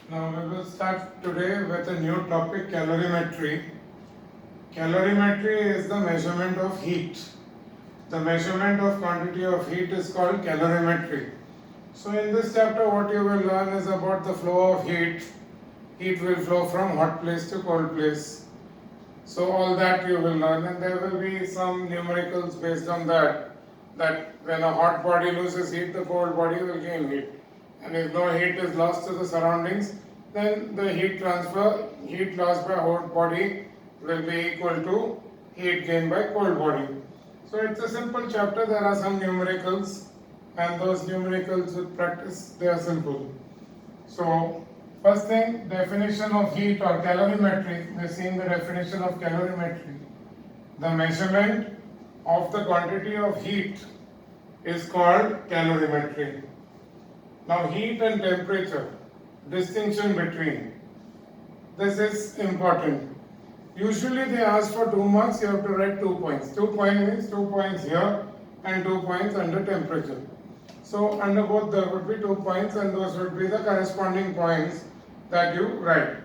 Now we will start today with a new topic, calorimetry. Calorimetry is the measurement of heat. The measurement of quantity of heat is called calorimetry. So in this chapter what you will learn is about the flow of heat. Heat will flow from hot place to cold place. So all that you will learn, and there will be some numericals based on that. That when a hot body loses heat, the cold body will gain heat. And if no heat is lost to the surroundings, then the heat lost by hot body will be equal to heat gained by cold body. So it's a simple chapter. There are some numericals, and those numericals with practice they are simple. So first thing, definition of heat or calorimetry. We're seeing the definition of calorimetry. The measurement of the quantity of heat is called calorimetry. Now heat and temperature, distinction between. This is important. Usually they ask for 2 marks, you have to write 2 points. 2 points means 2 points here and 2 points under temperature. So under both there would be 2 points, and those would be the corresponding points that you write.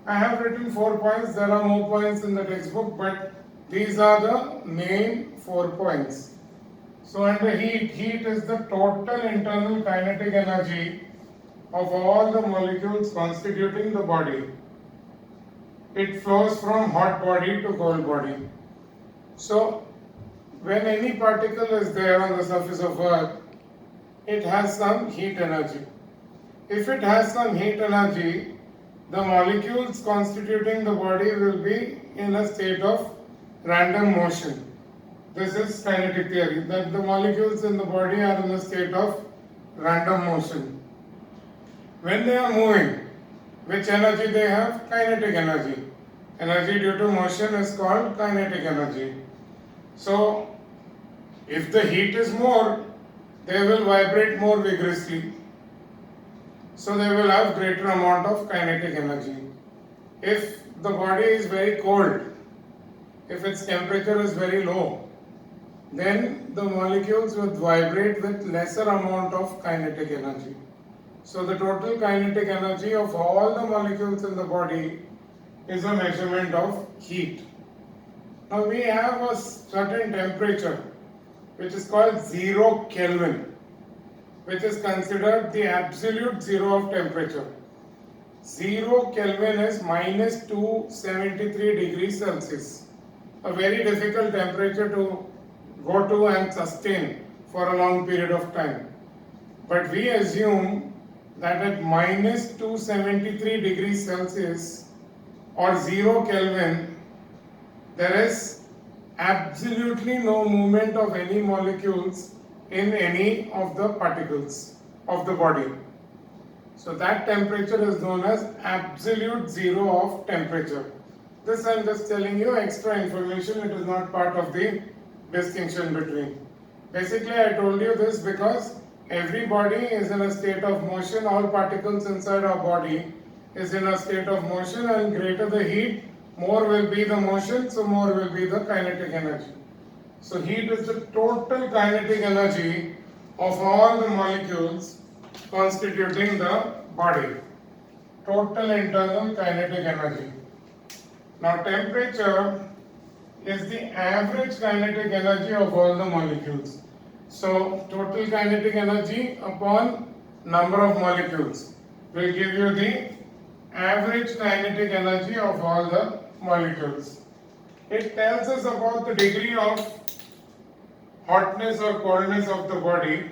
I have written 4 points, there are more points in the textbook, but these are the main 4 points. So under heat is the total internal kinetic energy of all the molecules constituting the body. It flows from hot body to cold body. So when any particle is there on the surface of Earth, it has some heat energy. If it has some heat energy, the molecules constituting the body will be in a state of random motion. This is kinetic theory, that the molecules in the body are in a state of random motion. When they are moving, which energy they have? Kinetic energy. Energy due to motion is called kinetic energy. So, if the heat is more, they will vibrate more vigorously. So they will have greater amount of kinetic energy. If the body is very cold, if its temperature is very low, then the molecules would vibrate with lesser amount of kinetic energy. So the total kinetic energy of all the molecules in the body is a measurement of heat. Now we have a certain temperature which is called 0 Kelvin, which is considered the absolute zero of temperature. 0 Kelvin is minus 273 degrees Celsius, a very difficult temperature to go to and sustain for a long period of time. But we assume that at minus 273 degrees Celsius or 0 Kelvin, there is absolutely no movement of any molecules in any of the particles of the body. So that temperature is known as absolute zero of temperature. This I am just telling you extra information, it is not part of the distinction between. Basically I told you this because every body is in a state of motion, all particles inside our body is in a state of motion, and greater the heat, more will be the motion, so more will be the kinetic energy. So heat is the total kinetic energy of all the molecules constituting the body. Total internal kinetic energy. Now temperature is the average kinetic energy of all the molecules. So total kinetic energy upon number of molecules will give you the average kinetic energy of all the molecules. It tells us about the degree of hotness or coldness of the body.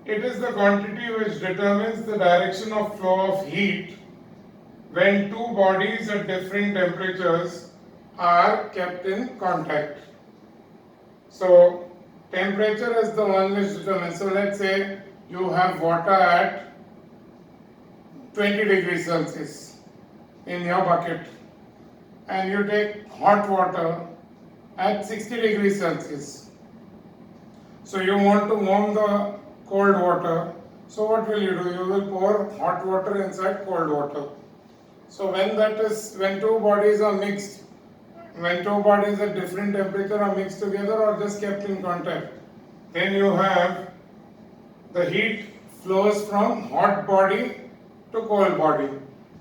It is the quantity which determines the direction of flow of heat when two bodies at different temperatures are kept in contact. So temperature is the one which determines. So let's say you have water at 20 degrees Celsius in your bucket, and you take hot water at 60 degrees Celsius. So you want to warm the cold water. So what will you do? You will pour hot water inside cold water. So when two bodies are mixed, when two bodies at different temperature are mixed together or just kept in contact, then you have the heat flows from hot body to cold body,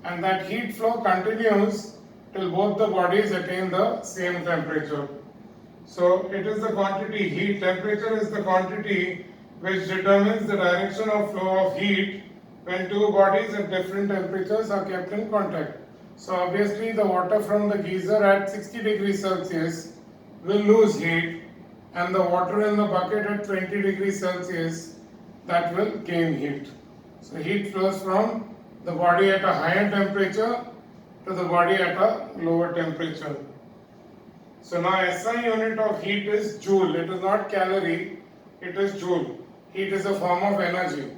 and that heat flow continues till both the bodies attain the same temperature. So it is the quantity, heat temperature is the quantity which determines the direction of flow of heat when two bodies at different temperatures are kept in contact. So obviously the water from the geyser at 60 degrees Celsius will lose heat, and the water in the bucket at 20 degrees Celsius, that will gain heat. So heat flows from the body at a higher temperature to the body at a lower temperature. So now SI unit of heat is joule. It is not calorie, it is joule. Heat is a form of energy.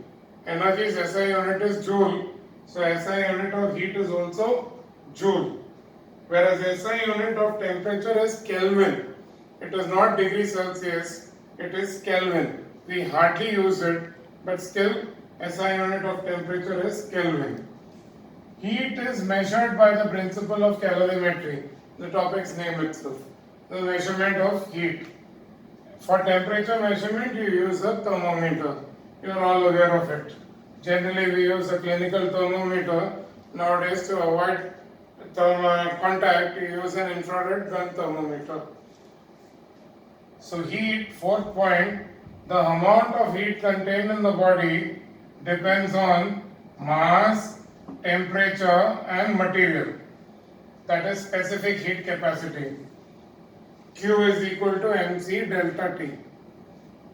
Energy's SI unit is joule. So SI unit of heat is also joule. Whereas SI unit of temperature is Kelvin. It is not degree Celsius, it is Kelvin. We hardly use it, but still SI unit of temperature is Kelvin. Heat is measured by the principle of calorimetry, the topic's name itself, the measurement of heat. For temperature measurement, you use a thermometer. You are all aware of it. Generally, we use a clinical thermometer. Nowadays, to avoid contact, you use an infrared gun thermometer. So heat, fourth point, the amount of heat contained in the body depends on mass, temperature and material. That is specific heat capacity. Q is equal to mc delta T.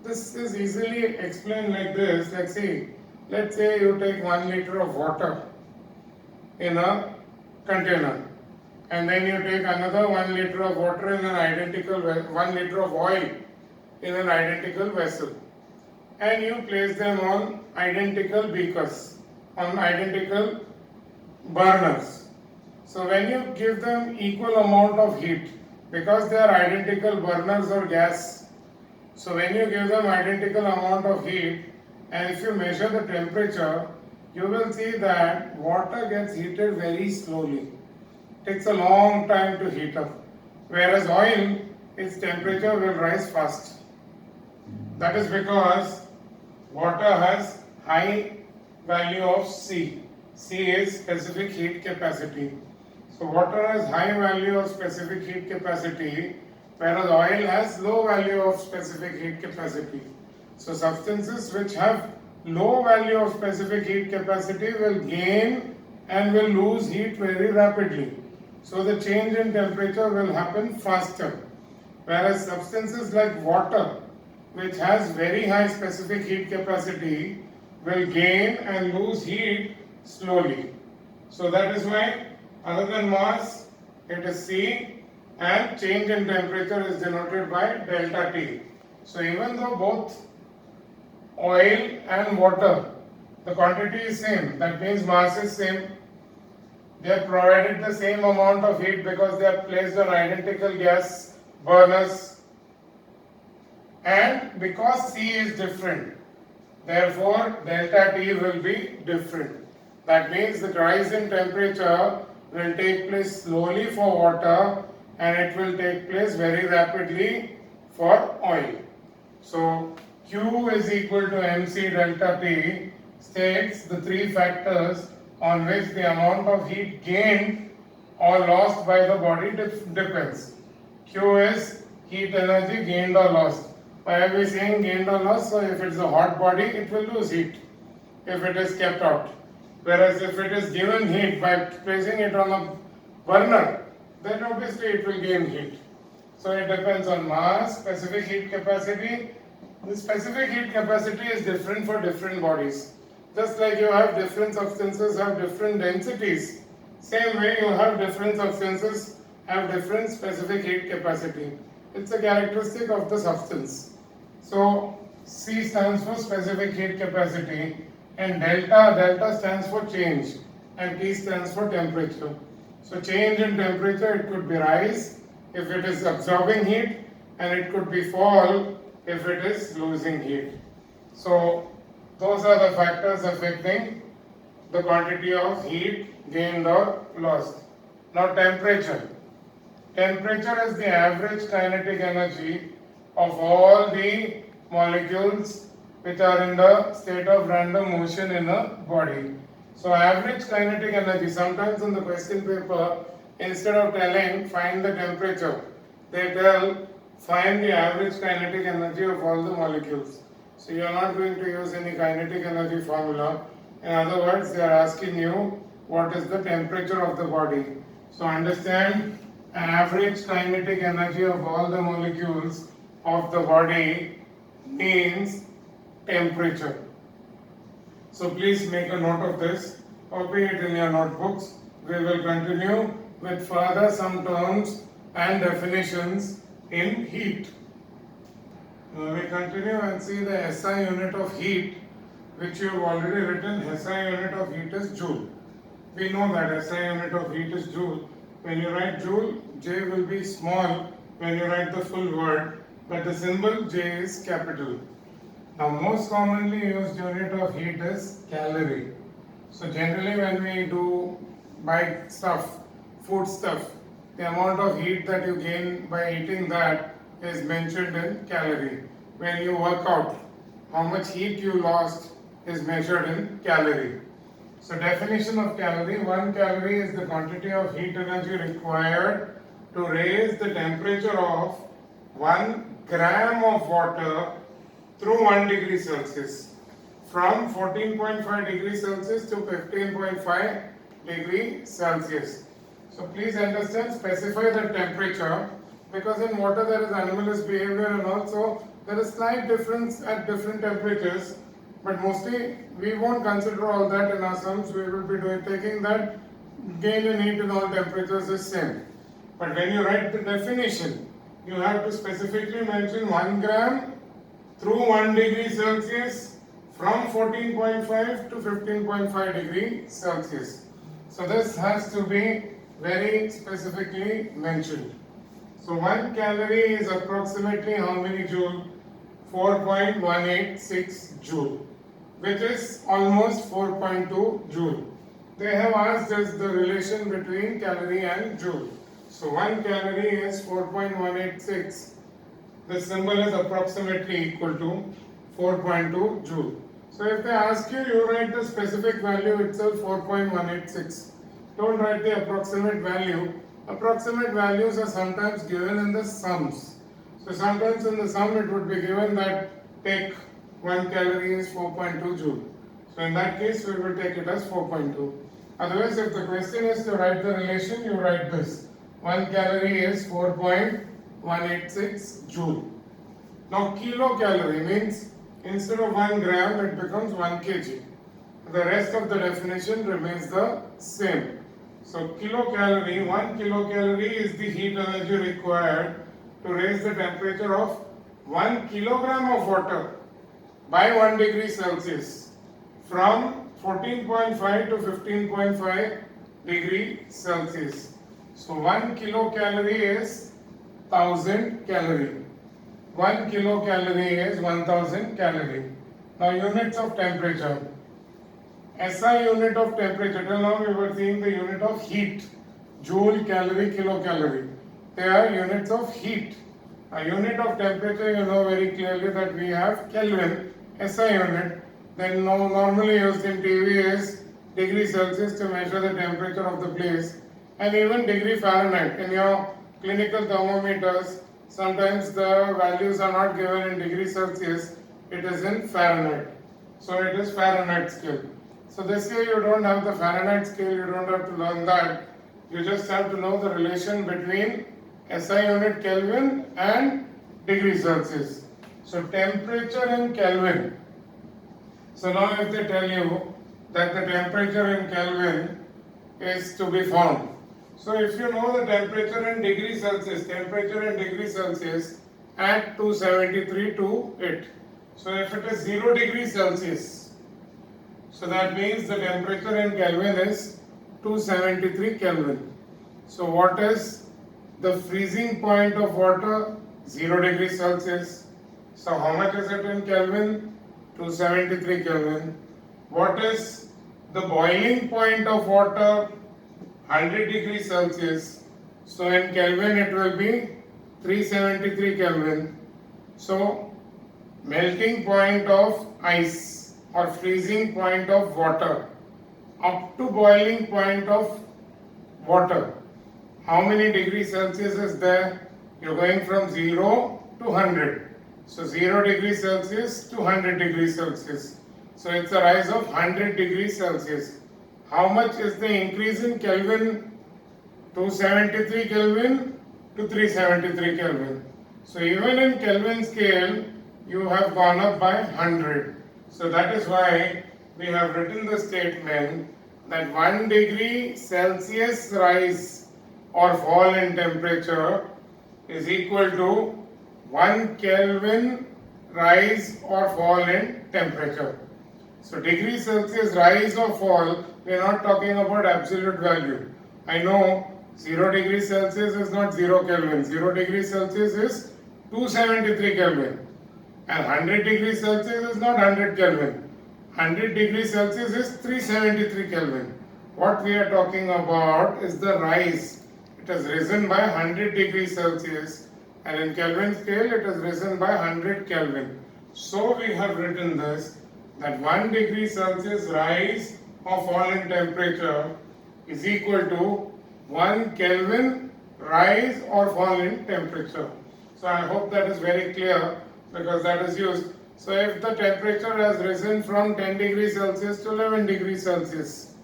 This is easily explained like this. Let's say you take 1 liter of water in a container, and then you take another 1 liter of water in an identical 1 liter of oil in an identical vessel, and you place them on identical beakers, on identical burners. So when you give them equal amount of heat, because they are identical burners or gas, so when you give them identical amount of heat, and if you measure the temperature, you will see that water gets heated very slowly. It takes a long time to heat up, whereas oil, its temperature will rise fast. That is because water has high value of C. C is specific heat capacity. So water has high value of specific heat capacity, whereas oil has low value of specific heat capacity. So substances which have low value of specific heat capacity will gain and will lose heat very rapidly. So the change in temperature will happen faster. Whereas substances like water, which has very high specific heat capacity, will gain and lose heat slowly. So that is why, other than mass, it is C, and change in temperature is denoted by delta T. So even though both oil and water, the quantity is same, that means mass is same, they have provided the same amount of heat because they are placed on identical gas burners, and because C is different, therefore delta T will be different. That means the rise in temperature will take place slowly for water, and it will take place very rapidly for oil. So Q is equal to mc delta T states the three factors on which the amount of heat gained or lost by the body depends. Q is heat energy gained or lost. Why are we saying gained or lost? So if it is a hot body, it will lose heat if it is kept out. Whereas if it is given heat by placing it on a burner, then obviously it will gain heat. So it depends on mass, specific heat capacity. The specific heat capacity is different for different bodies. Just like you have different substances have different densities, same way you have different substances have different specific heat capacity. It's a characteristic of the substance. So C stands for specific heat capacity, and delta stands for change, and T stands for temperature. So change in temperature, it could be rise if it is absorbing heat, and it could be fall if it is losing heat. So those are the factors affecting the quantity of heat gained or lost. Now temperature. Temperature is the average kinetic energy of all the molecules which are in the state of random motion in a body. So average kinetic energy, sometimes in the question paper, instead of telling find the temperature, they tell find the average kinetic energy of all the molecules. So you are not going to use any kinetic energy formula. In other words, they are asking you what is the temperature of the body. So understand, average kinetic energy of all the molecules of the body means temperature. So please make a note of this, copy it in your notebooks. We will continue with further some terms and definitions in heat. We continue and see the SI unit of heat, which you have already written. SI unit of heat is joule. We know that SI unit of heat is joule. When you write joule, J will be small when you write the full word, but the symbol J is capital. Now, most commonly used unit of heat is calorie. So generally when we do buy stuff, food stuff, the amount of heat that you gain by eating that is mentioned in calorie. When you work out, how much heat you lost is measured in calorie. So definition of calorie, 1 calorie is the quantity of heat energy required to raise the temperature of 1 gram of water through 1 degree Celsius from 14.5 degrees Celsius to 15.5 degrees Celsius. So please understand, specify the temperature, because in water there is anomalous behavior and also there is slight difference at different temperatures, but mostly we won't consider all that in our sums. We will be taking that gain in heat in all temperatures is same. But when you write the definition, you have to specifically mention 1 gram through 1 degree Celsius from 14.5 to 15.5 degree Celsius. So this has to be very specifically mentioned. So 1 calorie is approximately how many joule? 4.186 joule, which is almost 4.2 joule. They have asked us the relation between calorie and joule. So 1 calorie is 4.186. The symbol is approximately equal to 4.2 joule. So if they ask you, you write the specific value itself, 4.186. Don't write the approximate value. Approximate values are sometimes given in the sums. So sometimes in the sum it would be given that take 1 calorie is 4.2 joule. So in that case we will take it as 4.2. Otherwise, if the question is to write the relation, you write this. 1 calorie is 4.186 joule. Now kilocalorie means instead of 1 gram it becomes 1 kg. The rest of the definition remains the same. So kilocalorie, 1 kilocalorie is the heat energy required to raise the temperature of 1 kilogram of water by 1 degree Celsius from 14.5 to 15.5 degree Celsius. So 1 kilocalorie is 1000 calorie. 1 kilocalorie is 1000 calorie. Now units of temperature. SI unit of temperature. Till now we were seeing the unit of heat. Joule, calorie, kilocalorie. They are units of heat. A unit of temperature, you know very clearly that we have Kelvin, SI unit. Then normally used in TV is degree Celsius to measure the temperature of the place, and even degree Fahrenheit. In your clinical thermometers, sometimes the values are not given in degree Celsius, it is in Fahrenheit. So it is Fahrenheit scale. So this year you don't have the Fahrenheit scale, you don't have to learn that. You just have to know the relation between SI unit Kelvin and degree Celsius. So temperature in Kelvin. So now if they tell you that the temperature in Kelvin is to be found. So if you know the temperature in degree Celsius, at 273 to it. So if it is 0 degrees Celsius, so that means the temperature in Kelvin is 273 Kelvin. So what is the freezing point of water? 0 degrees Celsius. So how much is it in Kelvin? 273 Kelvin. What is the boiling point of water? 100 degrees Celsius. So in Kelvin it will be 373 Kelvin. So melting point of ice or freezing point of water up to boiling point of water. How many degrees Celsius is there? You're going from 0 to 100. So 0 degrees Celsius to 100 degrees Celsius. So it's a rise of 100 degrees Celsius. How much is the increase in Kelvin? 273 Kelvin to 373 Kelvin. So even in Kelvin scale, you have gone up by 100. So that is why we have written the statement that 1 degree Celsius rise or fall in temperature is equal to 1 Kelvin rise or fall in temperature. So degree Celsius rise or fall, we are not talking about absolute value. I know 0 degrees Celsius is not 0 Kelvin. 0 degrees Celsius is 273 Kelvin. And 100 degrees Celsius is not 100 Kelvin. 100 degrees Celsius is 373 Kelvin. What we are talking about is the rise. It has risen by 100 degrees Celsius, and in Kelvin scale it has risen by 100 Kelvin. So we have written this, that 1 degree Celsius rise or fall in temperature is equal to 1 Kelvin rise or fall in temperature. So I hope that is very clear, because that is used. So if the temperature has risen from 10 degrees Celsius to 11 degrees Celsius,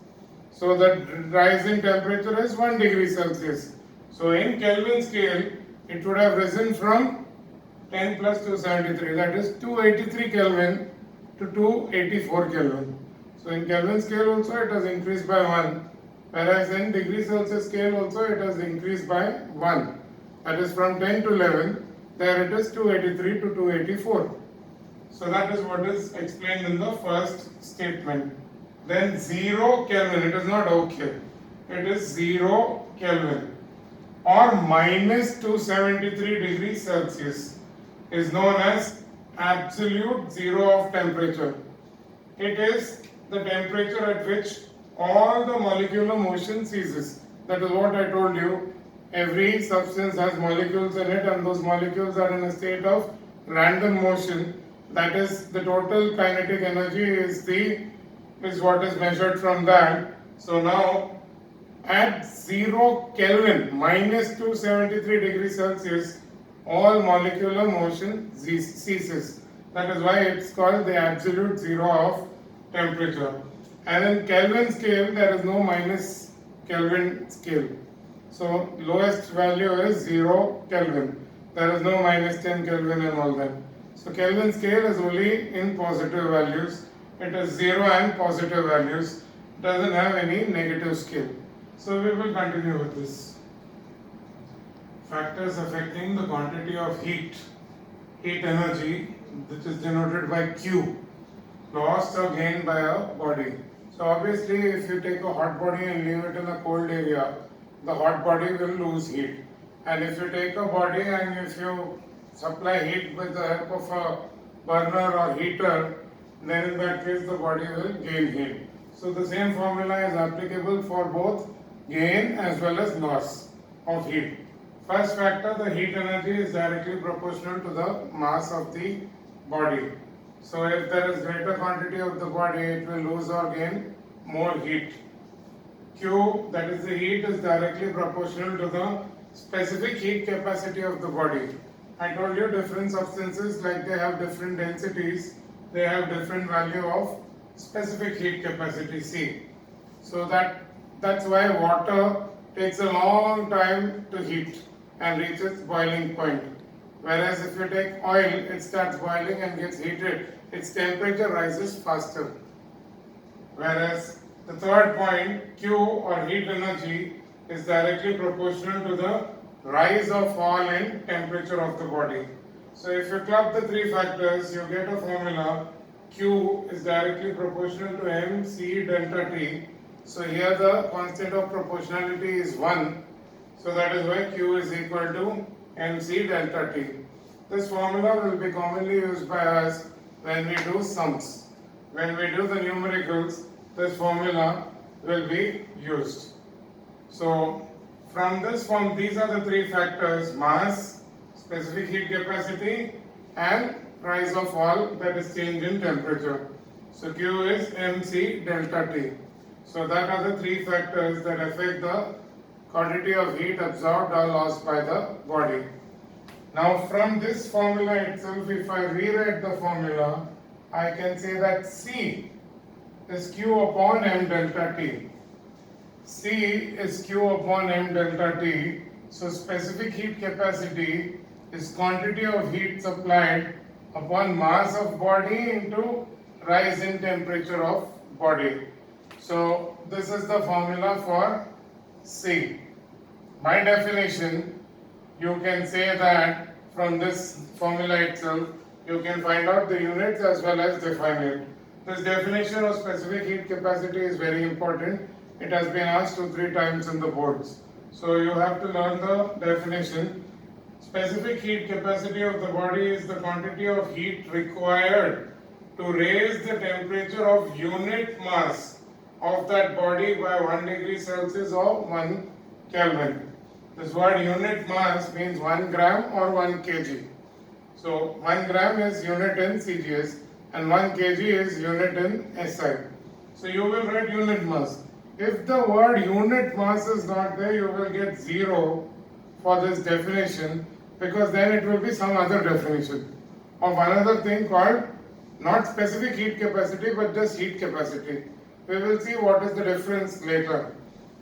so the rise in temperature is 1 degree Celsius. So in Kelvin scale, it would have risen from 10 plus 273, that is 283 Kelvin to 284 Kelvin. So in Kelvin scale also it has increased by 1, whereas in degree Celsius scale also it has increased by 1. That is from 10 to 11, there it is 283 to 284. So that is what is explained in the first statement. Then 0 Kelvin, it is not okay. It is 0 Kelvin or minus 273 degrees Celsius is known as absolute zero of temperature. It is the temperature at which all the molecular motion ceases. That is what I told you. Every substance has molecules in it, and those molecules are in a state of random motion. That is, the total kinetic energy is what is measured from that. So now at 0 Kelvin, minus 273 degrees Celsius, all molecular motion ceases. That is why it's called the absolute zero of temperature. And in Kelvin scale, there is no minus Kelvin scale. So lowest value is 0 Kelvin. There is no minus 10 Kelvin and all that. So Kelvin scale is only in positive values. It is 0 and positive values. It doesn't have any negative scale. So we will continue with this. Factors affecting the quantity of heat energy, which is denoted by Q, lost or gained by a body. So obviously if you take a hot body and leave it in a cold area, the hot body will lose heat. And if you take a body and if you supply heat with the help of a burner or heater, then in that case the body will gain heat. So the same formula is applicable for both gain as well as loss of heat. First factor, the heat energy is directly proportional to the mass of the body. So if there is greater quantity of the body, it will lose or gain more heat. Q, that is the heat, is directly proportional to the specific heat capacity of the body. I told you different substances, like they have different densities, they have different value of specific heat capacity C. So that's why water takes a long time to heat and reaches boiling point. Whereas if you take oil, it starts boiling and gets heated, its temperature rises faster. Whereas the third point, Q or heat energy, is directly proportional to the rise or fall in temperature of the body. So if you club the three factors, you get a formula. Q is directly proportional to mc delta T. So here the constant of proportionality is 1. So that is why Q is equal to mc delta T. This formula will be commonly used by us when we do sums. When we do the numericals, this formula will be used. So from this form, these are the three factors: mass, specific heat capacity, and rise or fall, that is change in temperature. So Q is mc delta T. So that are the three factors that affect the quantity of heat absorbed or lost by the body. Now from this formula itself, if I rewrite the formula, I can say that C is Q upon m delta T. C is Q upon m delta T. So specific heat capacity is quantity of heat supplied upon mass of body into rise in temperature of body. So this is the formula for C. By definition, you can say that from this formula itself, you can find out the units as well as define it. This definition of specific heat capacity is very important. It has been asked 2-3 times in the boards. So you have to learn the definition. Specific heat capacity of the body is the quantity of heat required to raise the temperature of unit mass of that body by 1 degree Celsius or 1 Kelvin. This word unit mass means 1 gram or 1 kg. So 1 gram is unit in CGS and 1 kg is unit in SI. So you will write unit mass. If the word unit mass is not there, you will get 0 for this definition, because then it will be some other definition of another thing called not specific heat capacity but just heat capacity. We will see what is the difference later.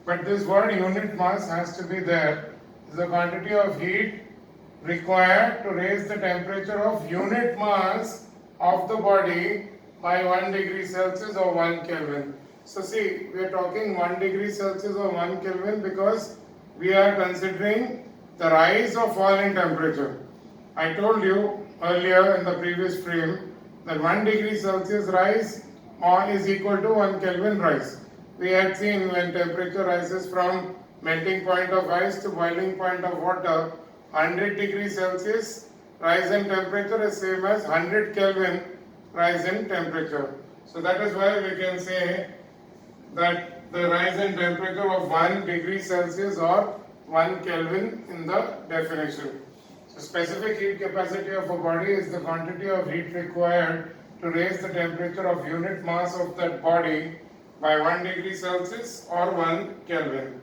But this word unit mass has to be there. It's the quantity of heat required to raise the temperature of unit mass of the body by 1 degree Celsius or 1 Kelvin. So see, we are talking 1 degree Celsius or 1 Kelvin because we are considering the rise or fall in temperature. I told you earlier in the previous frame that 1 degree Celsius rise is equal to 1 Kelvin rise. We had seen when temperature rises from melting point of ice to boiling point of water, 100 degrees Celsius rise in temperature is same as 100 Kelvin rise in temperature. So that is why we can say that the rise in temperature of 1 degree Celsius or 1 Kelvin in the definition. So specific heat capacity of a body is the quantity of heat required to raise the temperature of unit mass of that body by 1 degree Celsius or 1 Kelvin.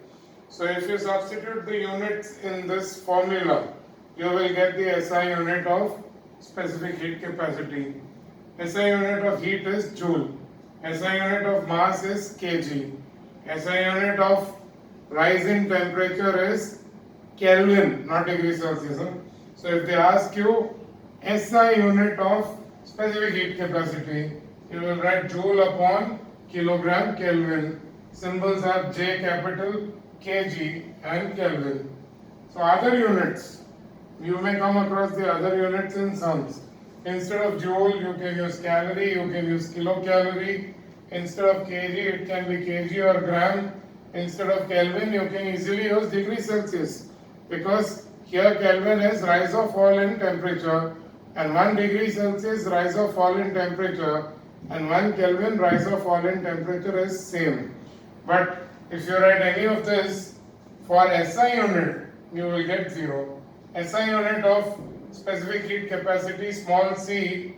So if you substitute the units in this formula, you will get the SI unit of specific heat capacity. SI unit of heat is joule. SI unit of mass is kg. SI unit of rise in temperature is Kelvin, not degree Celsius. So if they ask you SI unit of specific heat capacity, you will write joule upon kilogram Kelvin. Symbols are J capital, kg and Kelvin. So other units, you may come across the other units in sums. Instead of joule, you can use calorie, you can use kilocalorie. Instead of kg, it can be kg or gram. Instead of Kelvin, you can easily use degree Celsius, because here Kelvin is rise or fall in temperature, and 1 degree Celsius rise or fall in temperature, and 1 Kelvin rise or fall in temperature is same. But if you write any of this for SI unit, you will get 0. SI unit of specific heat capacity, small c,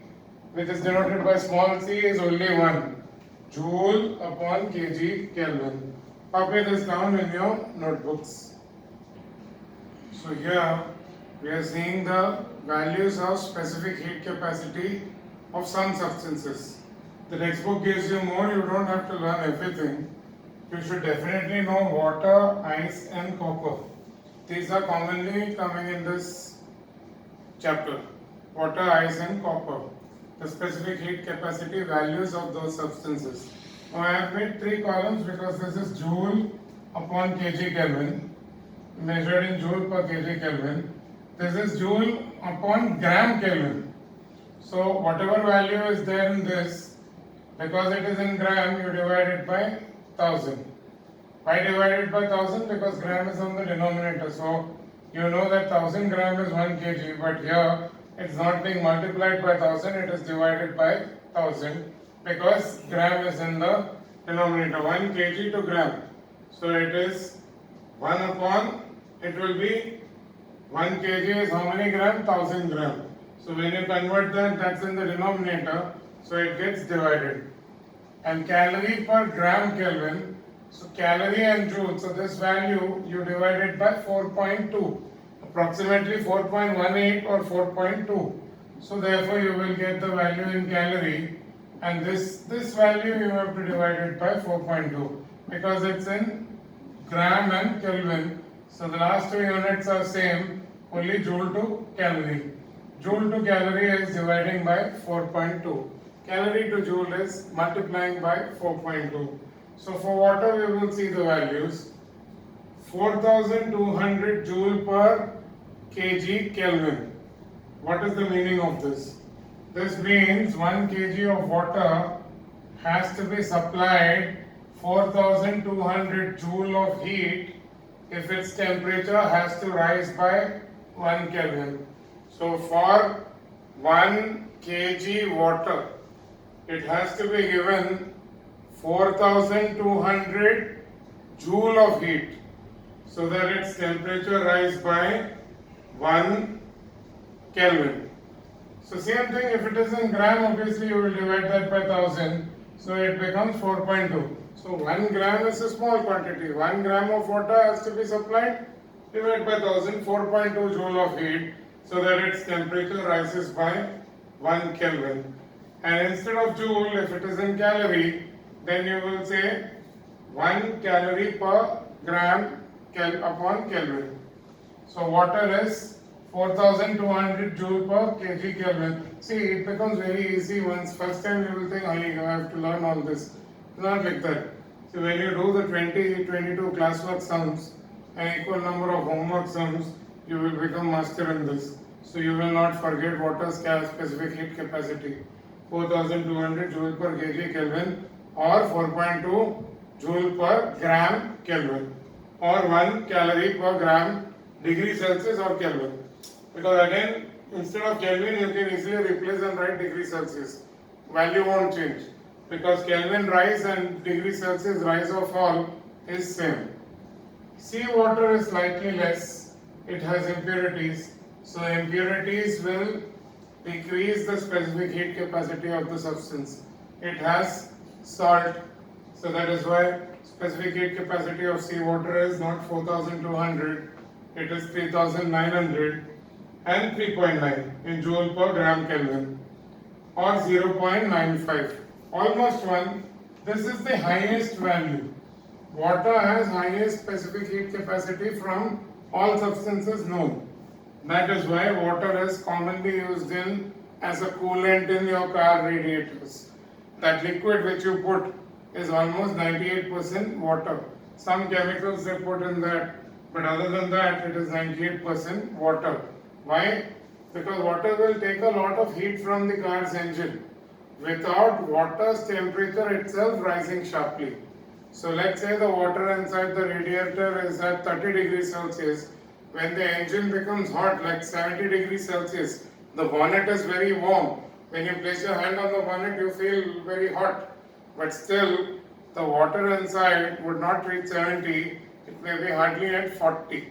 which is denoted by small c, is only 1. Joule upon kg Kelvin. Copy this down in your notebooks. So here we are seeing the values of specific heat capacity of some substances. The textbook gives you more, you don't have to learn everything. You should definitely know water, ice and copper. These are commonly coming in this chapter. Water, ice and copper. The specific heat capacity values of those substances. Now I have made 3 columns because this is joule upon kg Kelvin, measured in joule per kg Kelvin. This is joule upon gram Kelvin. So whatever value is there in this, because it is in gram, you divide it by 1000. Why divide it by 1000? Because gram is on the denominator. So you know that 1000 gram is 1 kg, but here it's not being multiplied by 1000, it is divided by 1000, because gram is in the denominator, 1 kg to gram. So it is 1 upon, it will be 1 kg is how many gram? 1000 gram. So when you convert that, that's in the denominator, so it gets divided. and calorie per gram Kelvin. So calorie and joule, so this value you divide it by 4.2, approximately 4.18 or 4.2. So therefore you will get the value in calorie, and this value you have to divide it by 4.2 because it's in gram and Kelvin. So the last two units are same, only joule to calorie. Joule to calorie is dividing by 4.2. Calorie to joule is multiplying by 4.2. So for water we will see the values. 4200 joule per kg Kelvin. What is the meaning of this? This means 1 kg of water has to be supplied 4200 joule of heat if its temperature has to rise by 1 Kelvin. So for 1 kg water, it has to be given 4200 joule of heat so that its temperature rise by 1 Kelvin. So same thing, if it is in gram, obviously you will divide that by 1000, so it becomes 4.2. So 1 gram is a small quantity. 1 gram of water has to be supplied, divided by 1000, 4.2 joule of heat, so that its temperature rises by 1 Kelvin. And instead of joule, if it is in calorie, then you will say 1 calorie per gram upon Kelvin. So water is 4200 joule per kg Kelvin. See, it becomes very easy once first time you will think, oh, you have to learn all this. It's not like that. So when you do the 22 classwork sums and equal number of homework sums, you will become master in this. So you will not forget water's specific heat capacity. 4200 joule per kg Kelvin or 4.2 joule per gram Kelvin or 1 calorie per gram degree Celsius or Kelvin. Because again, instead of Kelvin, you can easily replace and write degree Celsius. Value won't change because Kelvin rise and degree Celsius rise or fall is same. Sea water is slightly less. It has impurities. So impurities will decrease the specific heat capacity of the substance. It has salt. So that is why specific heat capacity of sea water is not 4200. It is 3900 and 3.9 in joule per gram Kelvin or 0.95. Almost 1. This is the highest value. Water has highest specific heat capacity from all substances known. That is why water is commonly used as a coolant in your car radiators. That liquid which you put is almost 98% water. Some chemicals they put in that, but other than that it is 98% water. Why? Because water will take a lot of heat from the car's engine without water's temperature itself rising sharply. So let's say the water inside the radiator is at 30 degrees Celsius. When the engine becomes hot, like 70 degrees Celsius, the bonnet is very warm. When you place your hand on the bonnet, you feel very hot. But still, the water inside would not reach 70, it may be hardly at 40.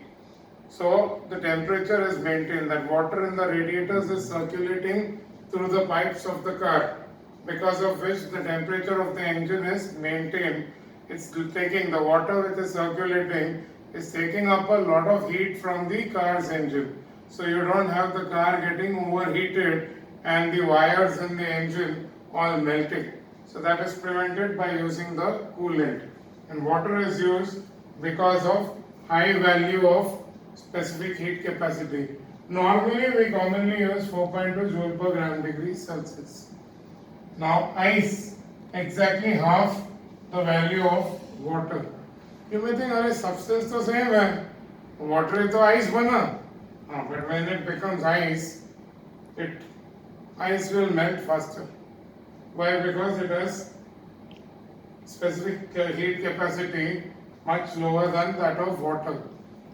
So the temperature is maintained. That water in the radiators is circulating through the pipes of the car, because of which the temperature of the engine is maintained. It's taking the water which is circulating is taking up a lot of heat from the car's engine. So you don't have the car getting overheated and the wires in the engine all melting. So that is prevented by using the coolant. And water is used because of high value of specific heat capacity. Normally we commonly use 4.2 joule per gram degree Celsius. Now ice, exactly half the value of water. You may think, अरे substance तो same है, water is तो ice बना. But when it becomes ice will melt faster. Why? Because it has specific heat capacity much lower than that of water.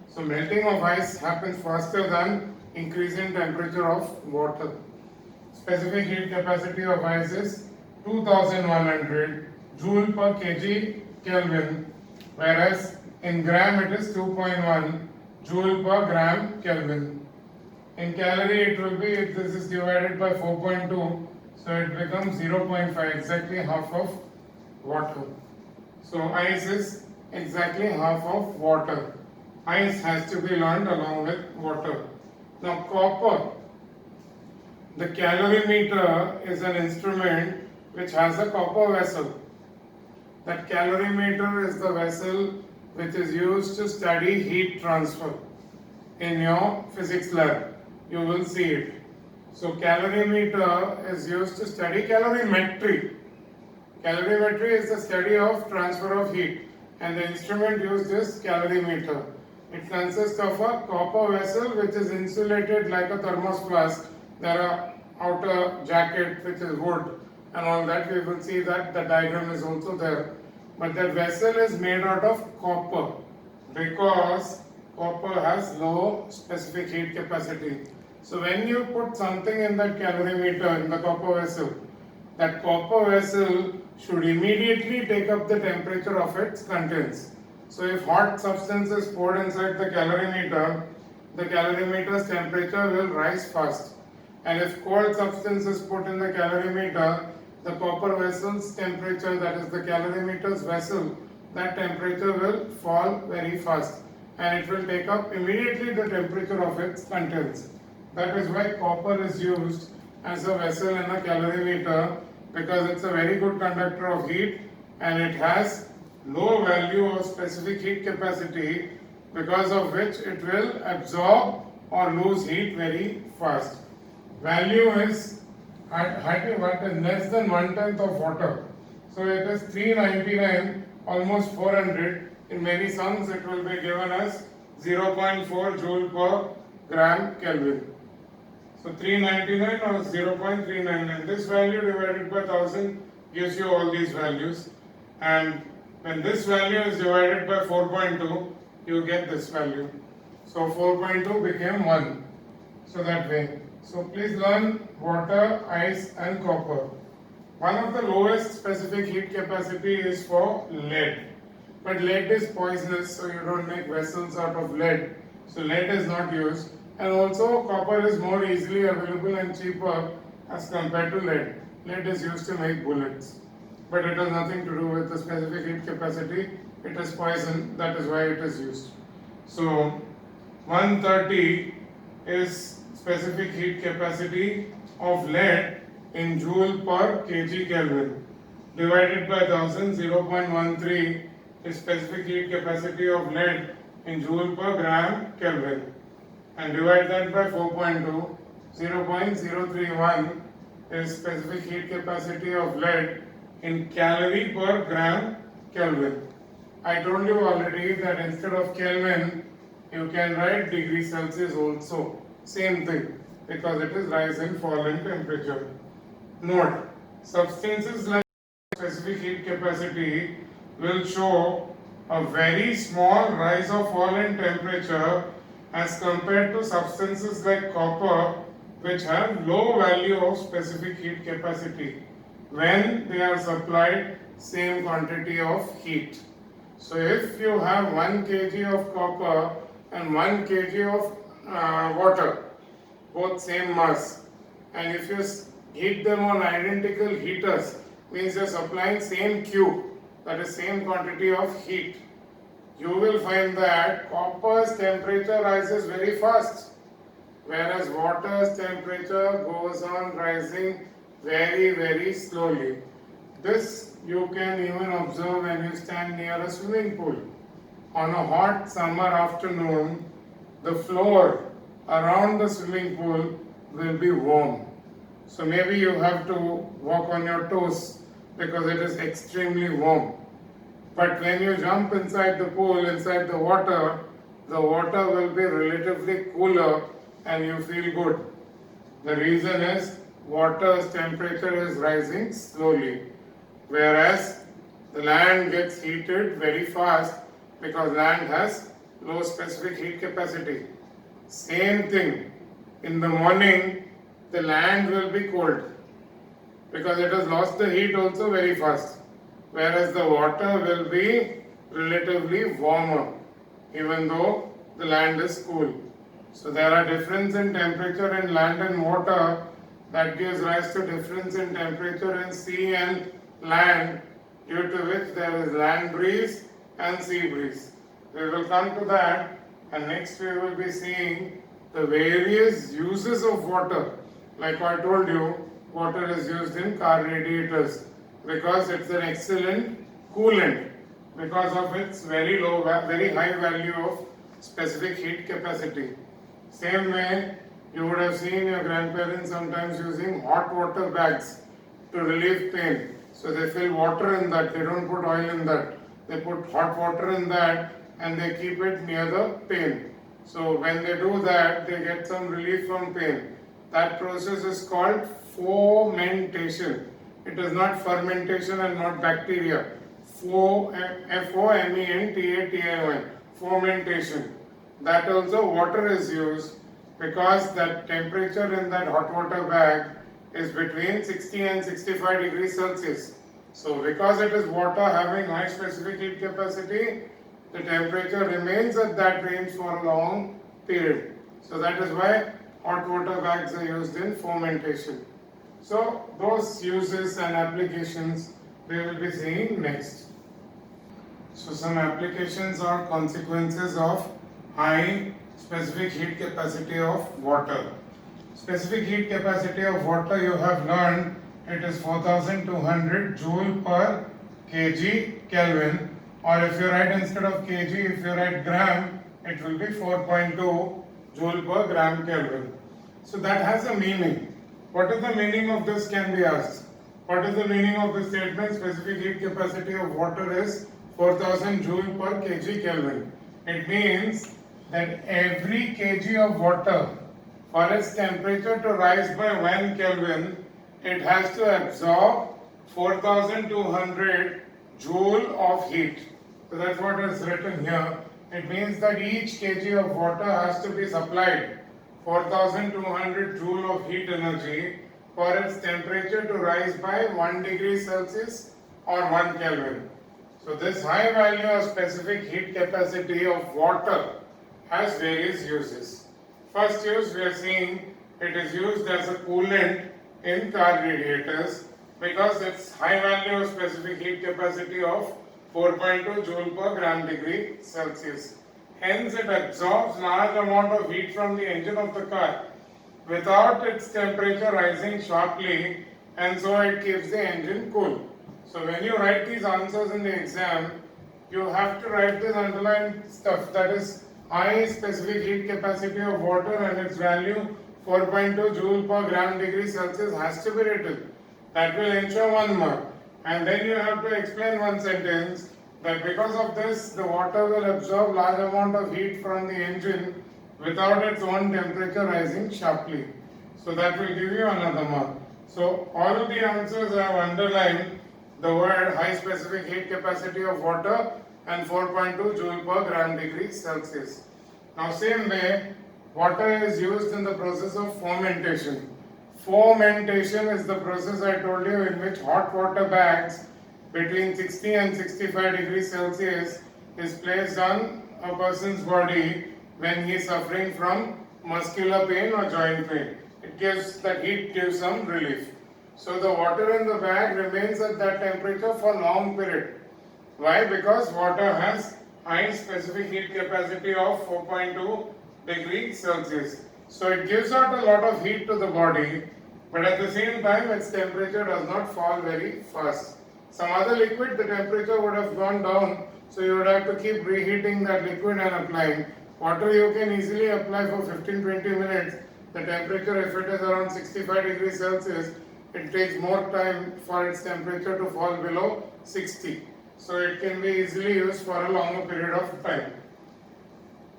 So melting of ice happens faster than increase in temperature of water. Specific heat capacity of ice is 2100 joule per kg Kelvin, whereas in gram it is 2.1 joule per gram Kelvin. In calorie it will be, if this is divided by 4.2, so it becomes 0.5, exactly half of water. So ice is exactly half of water. Ice has to be learned along with water. Now copper, the calorimeter is an instrument which has a copper vessel. That calorimeter is the vessel which is used to study heat transfer. In your physics lab, you will see it. So calorimeter is used to study calorimetry. Calorimetry is the study of transfer of heat, and the instrument used is calorimeter. It consists of a copper vessel which is insulated like a thermos flask. There are outer jacket which is wood and all that. We will see that the diagram is also there. But that vessel is made out of copper because copper has low specific heat capacity. So when you put something in that calorimeter in the copper vessel, that copper vessel should immediately take up the temperature of its contents. So if hot substance is poured inside the calorimeter's temperature will rise fast. And if cold substance is put in the calorimeter, the copper vessel's temperature, that is the calorimeter's vessel, that temperature will fall very fast and it will take up immediately the temperature of its contents. That is why copper is used as a vessel in a calorimeter, because it's a very good conductor of heat and it has low value of specific heat capacity, because of which it will absorb or lose heat very fast. Value is less than 1/10 of water. So it is 399, almost 400. In many sums it will be given as 0.4 joule per gram Kelvin. So 399 or 0.399. This value divided by 1000 gives you all these values. And when this value is divided by 4.2, you get this value. So 4.2 became 1. So that way. So please learn water, ice and copper. One of the lowest specific heat capacity is for lead. But lead is poisonous, so you don't make vessels out of lead. So lead is not used. And also copper is more easily available and cheaper as compared to lead. Lead is used to make bullets. But it has nothing to do with the specific heat capacity. It is poison, that is why it is used. So 130 is specific heat capacity of lead in joule per kg Kelvin. Divided by 1000, 0.13 is specific heat capacity of lead in joule per gram Kelvin. And divide that by 4.2, 0.031 is specific heat capacity of lead in calorie per gram Kelvin. I told you already that instead of Kelvin, you can write degree Celsius also. Same thing, because it is rise and fall in temperature. Note, substances like specific heat capacity will show a very small rise or fall in temperature as compared to substances like copper, which have low value of specific heat capacity when they are supplied same quantity of heat. So if you have 1 kg of copper and 1 kg of water, both same mass, and if you heat them on identical heaters, means you are supplying same Q, that is same quantity of heat, you will find that copper's temperature rises very fast, whereas water's temperature goes on rising very, very slowly. This you can even observe when you stand near a swimming pool. On a hot summer afternoon, the floor around the swimming pool will be warm. So maybe you have to walk on your toes because it is extremely warm. But when you jump inside the pool, inside the water will be relatively cooler and you feel good. The reason is water's temperature is rising slowly, whereas the land gets heated very fast because land has low specific heat capacity. Same thing, in the morning the land will be cold because it has lost the heat also very fast, whereas the water will be relatively warmer even though the land is cool. So there are difference in temperature in land and water that gives rise to difference in temperature in sea and land, due to which there is land breeze and sea breeze. We will come to that, and next we will be seeing the various uses of water. Like I told you, water is used in car radiators because it's an excellent coolant because of its very high value of specific heat capacity. Same way, you would have seen your grandparents sometimes using hot water bags to relieve pain. So they fill water in that, they don't put oil in that. They put hot water in that and they keep it near the pain. So when they do that, they get some relief from pain. That process is called fomentation. It is not fermentation and not bacteria. F-O-M-E-N-T-A-T-I-O-N. Fomentation. That also water is used because that temperature in that hot water bag is between 60 and 65 degrees Celsius. So because it is water having high specific heat capacity, the temperature remains at that range for a long period. So that is why hot water bags are used in fomentation. So those uses and applications we will be seeing next. So some applications or consequences of high specific heat capacity of water. Specific heat capacity of water you have learned, it is 4200 joule per kg Kelvin, or if you write instead of kg, if you write gram, it will be 4.2 joule per gram Kelvin. So that has a meaning. What is the meaning of this can be asked? What is the meaning of the statement specific heat capacity of water is 4000 joule per kg Kelvin? It means that every kg of water, for its temperature to rise by 1 Kelvin, it has to absorb 4200 joule of heat. So that's what is written here. It means that each kg of water has to be supplied 4200 joule of heat energy for its temperature to rise by 1 degree Celsius or 1 Kelvin. So this high value of specific heat capacity of water has various uses. First use, we are seeing it is used as a coolant in car radiators because its high value of specific heat capacity of 4.2 joule per gram degree Celsius. Hence, it absorbs large amount of heat from the engine of the car without its temperature rising sharply, and so it keeps the engine cool. So when you write these answers in the exam, you have to write this underlined stuff, that is high specific heat capacity of water and its value 4.2 joule per gram degree Celsius has to be written. That will ensure 1 mark. And then you have to explain one sentence that because of this, the water will absorb large amount of heat from the engine without its own temperature rising sharply. So that will give you another mark. So all of the answers I have underlined the word high specific heat capacity of water and 4.2 joule per gram degree Celsius. Now same way, water is used in the process of fomentation. Fomentation is the process I told you in which hot water bags between 60 and 65 degrees Celsius is placed on a person's body when he is suffering from muscular pain or joint pain. That heat gives some relief. So the water in the bag remains at that temperature for long period. Why? Because water has high specific heat capacity of 4.2 degrees Celsius. So it gives out a lot of heat to the body, but at the same time its temperature does not fall very fast. Some other liquid, the temperature would have gone down, so you would have to keep reheating that liquid and applying. Water you can easily apply for 15-20 minutes. The temperature, if it is around 65 degrees Celsius, it takes more time for its temperature to fall below 60. So it can be easily used for a longer period of time.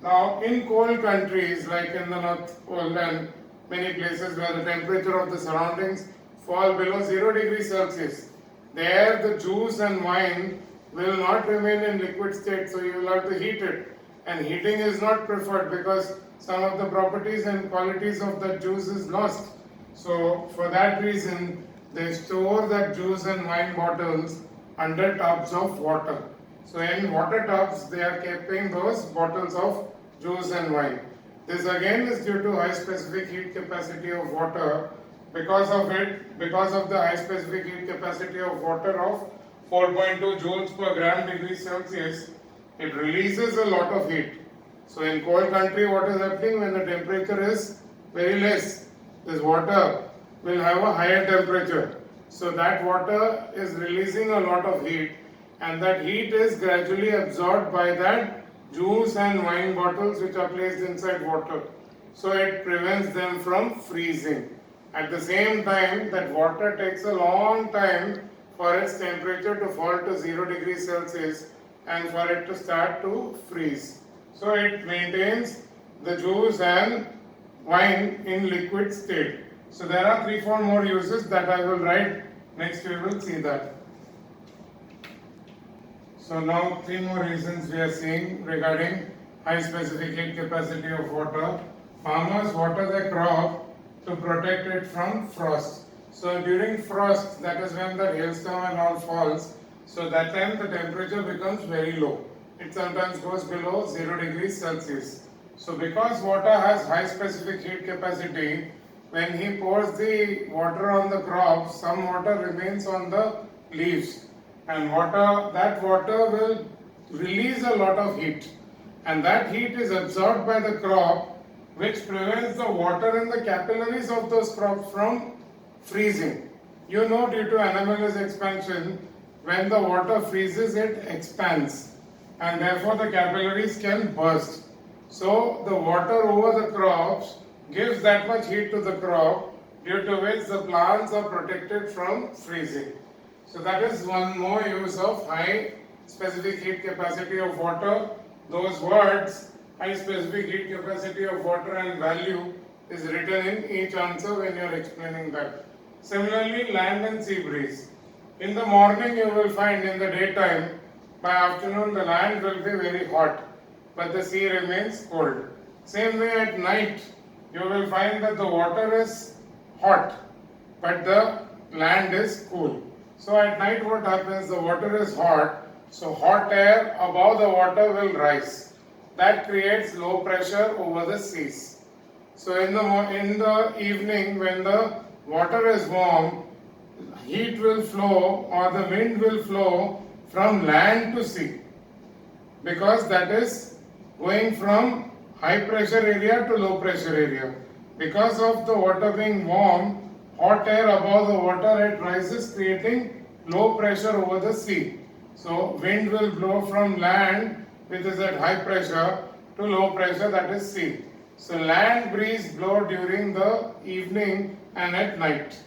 Now in cold countries like in the North Pole and many places where the temperature of the surroundings fall below 0 degrees Celsius, there the juice and wine will not remain in liquid state, so you will have to heat it. And heating is not preferred because some of the properties and qualities of that juice is lost. So for that reason, they store that juice and wine bottles under tubs of water. So in water tubs, they are keeping those bottles of juice and wine. This again is due to high specific heat capacity of water. Because of the high specific heat capacity of water of 4.2 joules per gram degree Celsius, it releases a lot of heat. So in cold country, what is happening when the temperature is very less? This water will have a higher temperature. So that water is releasing a lot of heat, and that heat is gradually absorbed by that juice and wine bottles which are placed inside water. So it prevents them from freezing. At the same time, that water takes a long time for its temperature to fall to 0 degrees Celsius and for it to start to freeze. So it maintains the juice and wine in liquid state. So there are 3-4 more uses that I will write. Next we will see that. So now 3 more reasons we are seeing regarding high specific heat capacity of water. Farmers water their crop to protect it from frost. So during frost, that is when the hailstorm and all falls. So that time the temperature becomes very low. It sometimes goes below 0 degrees Celsius. So because water has high specific heat capacity, when he pours the water on the crop, some water remains on the leaves, and that water will release a lot of heat, and that heat is absorbed by the crop, which prevents the water in the capillaries of those crops from freezing. You know, due to anomalous expansion, when the water freezes, it expands, and therefore the capillaries can burst. So the water over the crops gives that much heat to the crop, due to which the plants are protected from freezing. So that is one more use of high specific heat capacity of water. Those words, high specific heat capacity of water and value, is written in each answer when you are explaining that. Similarly, land and sea breeze. In the morning you will find, in the daytime, by afternoon the land will be very hot, but the sea remains cold. Same way at night, you will find that the water is hot, but the land is cool. So at night what happens, the water is hot, so hot air above the water will rise. That creates low pressure over the seas. So in the evening, when the water is warm, heat will flow, or the wind will flow from land to sea, because that is going from high pressure area to low pressure area. Because of the water being warm, hot air above the water, it rises, creating low pressure over the sea. So wind will blow from land, which is at high pressure, to low pressure, that is sea. So land breeze blow during the evening and at night.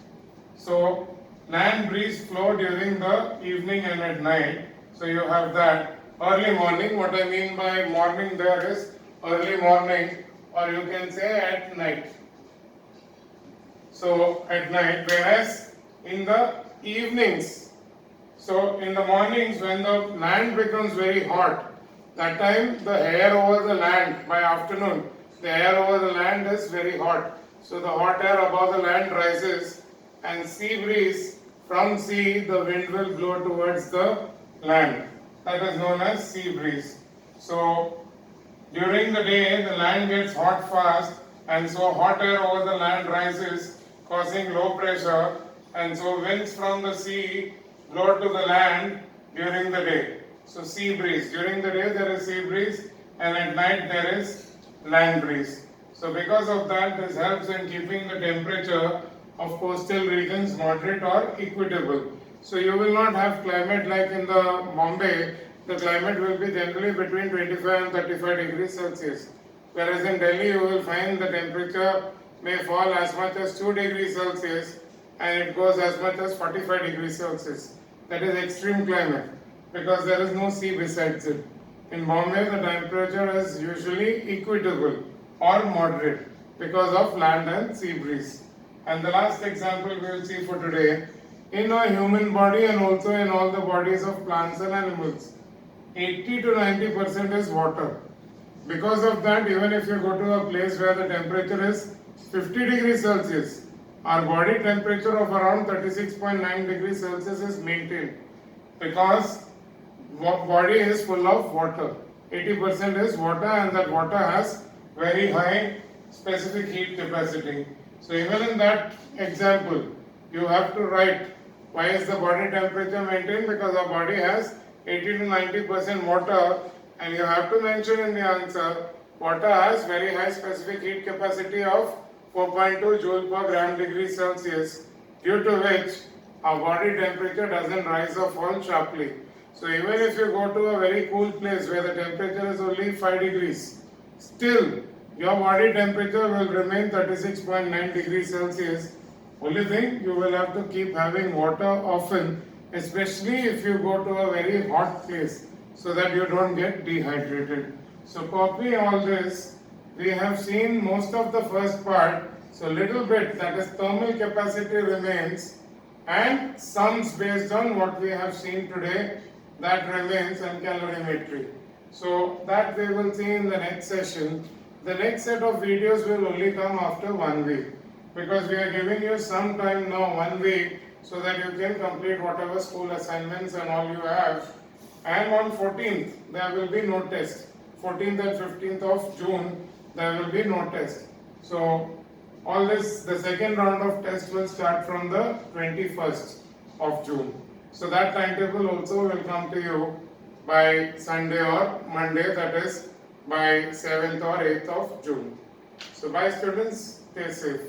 So land breeze flow during the evening and at night. So you have that. Early morning, what I mean by morning there is early morning, or you can say at night. So at night, whereas in the evenings, so in the mornings when the land becomes very hot, that time the air over the land, by afternoon, the air over the land is very hot. So the hot air above the land rises, and sea breeze, from sea the wind will blow towards the land. That is known as sea breeze. So during the day the land gets hot fast, and so hot air over the land rises, causing low pressure, and so winds from the sea blow to the land during the day. So sea breeze. During the day there is sea breeze, and at night there is land breeze. So because of that, this helps in keeping the temperature of coastal regions moderate or equitable. So you will not have climate like in the Bombay. The climate will be generally between 25 and 35 degrees Celsius. Whereas in Delhi you will find the temperature may fall as much as 2 degrees Celsius, and it goes as much as 45 degrees Celsius. That is extreme climate, because there is no sea besides it. In Bombay the temperature is usually equitable or moderate because of land and sea breeze. And the last example we will see for today, in a human body and also in all the bodies of plants and animals, 80 to 90% is water. Because of that, even if you go to a place where the temperature is 50 degrees Celsius, our body temperature of around 36.9 degrees Celsius is maintained, because body is full of water. 80% is water, and that water has very high specific heat capacity. So even in that example, you have to write Why is the body temperature maintained? Because our body has 80 to 90% water, and you have to mention in the answer, water has very high specific heat capacity of 4.2 joule per gram degree Celsius, due to which our body temperature doesn't rise or fall sharply. So even if you go to a very cool place where the temperature is only 5 degrees, still your body temperature will remain 36.9 degrees Celsius. Only thing, you will have to keep having water often, especially if you go to a very hot place, so that you don't get dehydrated. So copy all this. We have seen most of the first part, so little bit, that is thermal capacity remains, and sums based on what we have seen today, that remains, and calorimetry. So that we will see in the next session. The next set of videos will only come after 1 week, because we are giving you some time now, 1 week, so that you can complete whatever school assignments and all you have. And on 14th, there will be no test. 14th and 15th of June, there will be no test. So all this, the second round of tests will start from the 21st of June. So that timetable also will come to you by Sunday or Monday, that is by 7th or 8th of June. So bye students, stay safe.